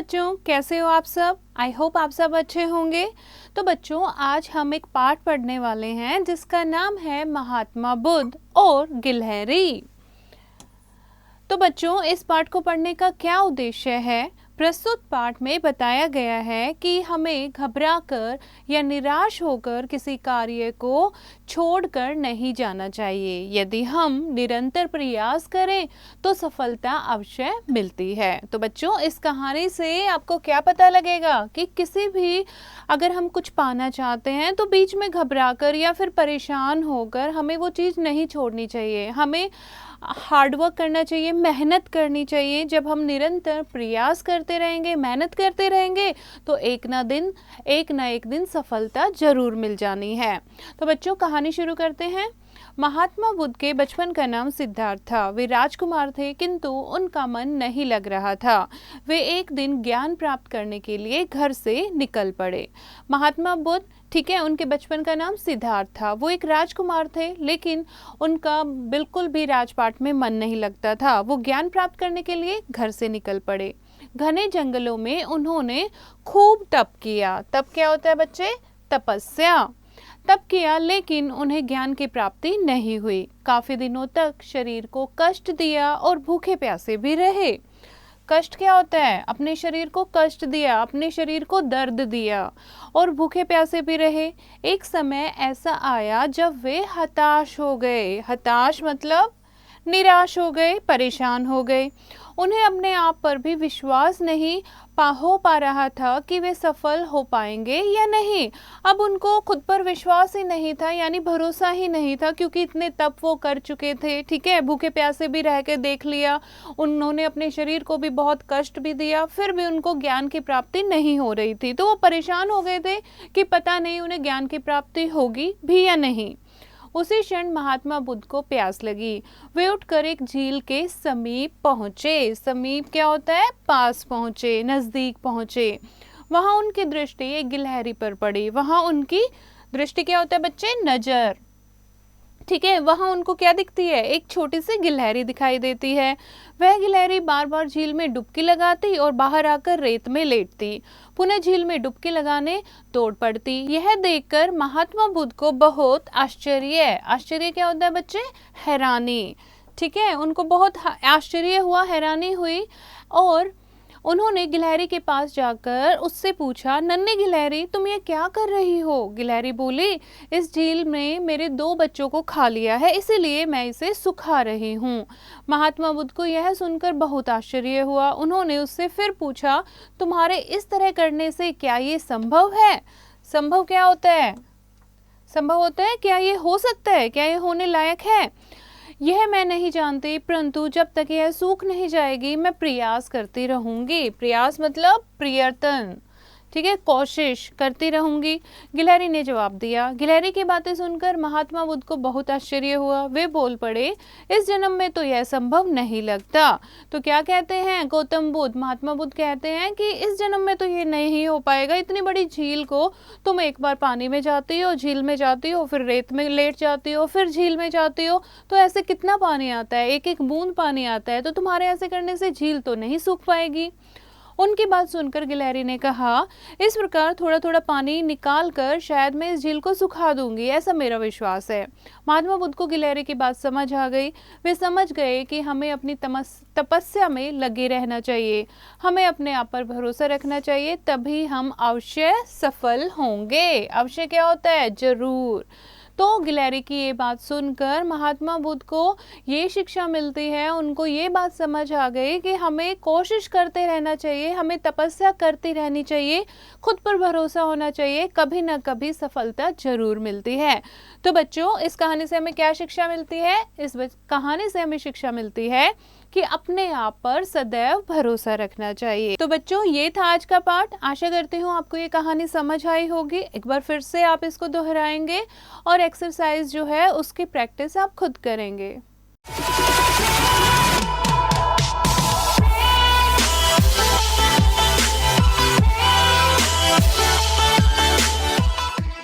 बच्चों, कैसे हो आप सब? आई होप आप सब अच्छे होंगे। तो बच्चों, आज हम एक पाठ पढ़ने वाले हैं जिसका नाम है महात्मा बुद्ध और गिलहरी। तो बच्चों, इस पाठ को पढ़ने का क्या उद्देश्य है? प्रस्तुत पाठ में बताया गया है कि हमें घबराकर या निराश होकर किसी कार्य को छोड़कर नहीं जाना चाहिए। यदि हम निरंतर प्रयास करें तो सफलता अवश्य मिलती है। तो बच्चों, इस कहानी से आपको क्या पता लगेगा कि किसी भी अगर हम कुछ पाना चाहते हैं तो बीच में घबराकर या फिर परेशान होकर हमें वो चीज़ नहीं छोड़नी चाहिए। हमें हार्डवर्क करना चाहिए, मेहनत करनी चाहिए। जब हम निरंतर प्रयास करते रहेंगे, मेहनत करते रहेंगे तो एक ना एक दिन सफलता जरूर मिल जानी है। तो बच्चों, कहानी शुरू करते हैं। महात्मा बुद्ध के बचपन का नाम सिद्धार्थ था। वे राजकुमार थे, किंतु उनका मन नहीं लग रहा था। वे एक दिन ज्ञान प्राप्त करने के लिए घर से निकल पड़े। महात्मा बुद्ध, ठीक है, उनके बचपन का नाम सिद्धार्थ था। वो एक राजकुमार थे, लेकिन उनका बिल्कुल भी राजपाट में मन नहीं लगता था। वो ज्ञान प्राप्त करने के लिए घर से निकल पड़े। घने जंगलों में उन्होंने खूब तप किया। तप क्या होता है बच्चे? तपस्या। तप किया, लेकिन उन्हें ज्ञान की प्राप्ति नहीं हुई। काफी दिनों तक शरीर को कष्ट दिया और भूखे प्यासे भी रहे। कष्ट क्या होता है? अपने शरीर को कष्ट दिया, अपने शरीर को दर्द दिया और भूखे प्यासे भी रहे। एक समय ऐसा आया जब वे हताश हो गए। हताश मतलब निराश हो गए, परेशान हो गए। उन्हें अपने आप पर भी विश्वास नहीं हो पा रहा था कि वे सफल हो पाएंगे या नहीं। अब उनको खुद पर विश्वास ही नहीं था, यानी भरोसा ही नहीं था, क्योंकि इतने तप वो कर चुके थे। ठीक है, भूखे प्यासे भी रह के देख लिया, उन्होंने अपने शरीर को भी बहुत कष्ट भी दिया, फिर भी उनको ज्ञान की प्राप्ति नहीं हो रही थी। तो वो परेशान हो गए थे कि पता नहीं उन्हें ज्ञान की प्राप्ति होगी भी या नहीं। उसी क्षण महात्मा बुद्ध को प्यास लगी। वे उठकर एक झील के समीप पहुंचे। समीप क्या होता है? पास पहुंचे, नजदीक पहुंचे। वहां उनकी दृष्टि एक गिलहरी पर पड़ी। वहां उनकी दृष्टि क्या होता है बच्चे? नजर। ठीक है, वहां उनको क्या दिखती है? एक छोटी सी गिलहरी दिखाई देती है। वह गिलहरी बार बार झील में डुबकी लगाती और बाहर आकर रेत में लेटती, पुनः झील में डुबकी लगाने दौड़ पड़ती। यह देखकर महात्मा बुद्ध को बहुत आश्चर्य क्या होता है बच्चे? हैरानी। ठीक है, उनको बहुत आश्चर्य हुआ, हैरानी हुई और उन्होंने गिलहरी के पास जाकर उससे पूछा, नन्ही गिलहरी, तुम ये क्या कर रही हो? गिलहरी बोली, इस झील में मेरे 2 बच्चों को खा लिया है, इसीलिए मैं इसे सुखा रही हूँ। महात्मा बुद्ध को यह सुनकर बहुत आश्चर्य हुआ। उन्होंने उससे फिर पूछा, तुम्हारे इस तरह करने से क्या ये संभव है? संभव क्या होता है? संभव होता है, क्या ये हो सकता है? क्या ये होने लायक है? यह मैं नहीं जानती, परंतु जब तक यह सूख नहीं जाएगी मैं प्रयास करती रहूंगी। प्रयास मतलब प्रयत्न, ठीक है, कोशिश करती रहूंगी। गिलहरी ने जवाब दिया। गिलहरी की बातें सुनकर महात्मा बुद्ध को बहुत आश्चर्य हुआ। वे बोल पड़े, इस जन्म में तो यह संभव नहीं लगता। तो क्या कहते हैं गौतम बुद्ध? महात्मा बुद्ध कहते हैं कि इस जन्म में तो ये नहीं हो पाएगा। इतनी बड़ी झील को तुम एक बार पानी में जाती हो, झील में जाती हो, फिर रेत में लेट जाती हो, फिर झील में जाती हो, तो ऐसे कितना पानी आता है? एक एक बूंद पानी आता है। तो तुम्हारे ऐसे करने से झील तो नहीं सूख पाएगी। उनकी बात सुनकर गिलहरी ने कहा, इस प्रकार थोड़ा थोड़ा पानी निकाल कर शायद मैं इस झील को सुखा दूंगी, ऐसा मेरा विश्वास है। महात्मा बुद्ध को गिलहरी की बात समझ आ गई। वे समझ गए कि हमें अपनी तपस्या में लगे रहना चाहिए, हमें अपने आप पर भरोसा रखना चाहिए, तभी हम अवश्य सफल होंगे। अवश्य क्या होता है? जरूर। तो गिलहरी की ये बात सुनकर महात्मा बुद्ध को ये शिक्षा मिलती है, उनको ये बात समझ आ गई कि हमें कोशिश करते रहना चाहिए, हमें तपस्या करती रहनी चाहिए, खुद पर भरोसा होना चाहिए, कभी ना कभी सफलता जरूर मिलती है। तो बच्चों, इस कहानी से हमें क्या शिक्षा मिलती है? इस कहानी से हमें शिक्षा मिलती है कि अपने आप पर सदैव भरोसा रखना चाहिए। तो बच्चों, ये था आज का पाठ। आशा करती हूँ आपको ये कहानी समझ आई होगी। एक बार फिर से आप इसको दोहराएंगे और एक्सरसाइज जो है उसकी प्रैक्टिस आप खुद करेंगे।